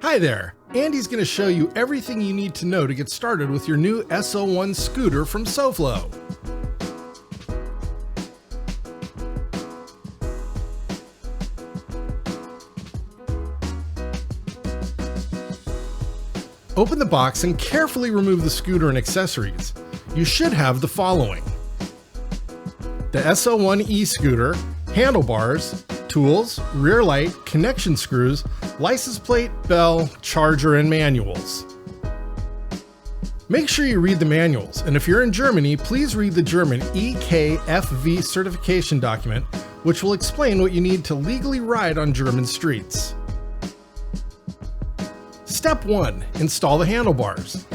Hi there, Andy's going to show you everything you need to know to get started with your new SO1 Scooter from SoFlow. Open the box and carefully remove the scooter and accessories. You should have the following: the SO1 scooter, handlebars, tools, rear light, connection screws, license plate, bell, charger, and manuals. Make sure you read the manuals, and if you're in Germany, please read the German EKFV certification document, which will explain what you need to legally ride on German streets. Step 1. Install the handlebars.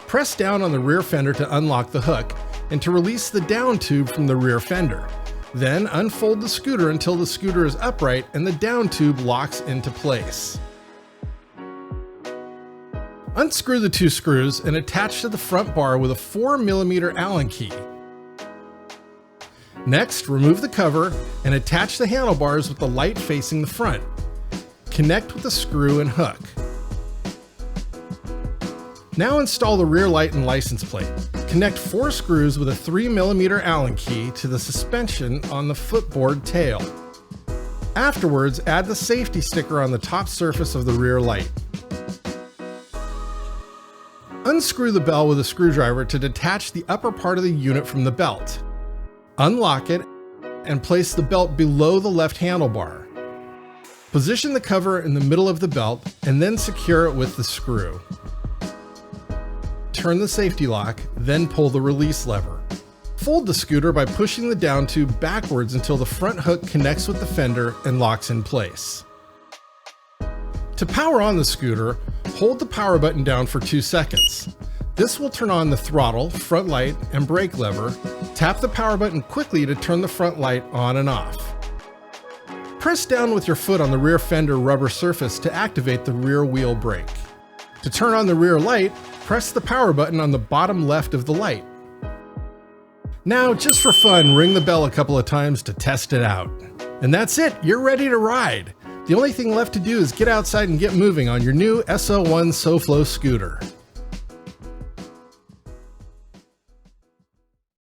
Press down on the rear fender to unlock the hook and to release the down tube from the rear fender. Then unfold the scooter until the scooter is upright and the down tube locks into place. Unscrew the two screws and attach to the front bar with a 4mm Allen key. Next, remove the cover and attach the handlebars with the light facing the front. Connect with the screw and hook. Now install the rear light and license plate. Connect 4 screws with a 3mm Allen key to the suspension on the footboard tail. Afterwards, add the safety sticker on the top surface of the rear light. Unscrew the bell with a screwdriver to detach the upper part of the unit from the belt. Unlock it and place the belt below the left handlebar. Position the cover in the middle of the belt and then secure it with the screw. Turn the safety lock, then pull the release lever. Fold the scooter by pushing the down tube backwards until the front hook connects with the fender and locks in place. To power on the scooter, hold the power button down for 2 seconds. This will turn on the throttle, front light, and brake lever. Tap the power button quickly to turn the front light on and off. Press down with your foot on the rear fender rubber surface to activate the rear wheel brake. To turn on the rear light, press the power button on the bottom left of the light. Now, just for fun, ring the bell a couple of times to test it out. And that's it, you're ready to ride. The only thing left to do is get outside and get moving on your new SO1 SoFlow scooter.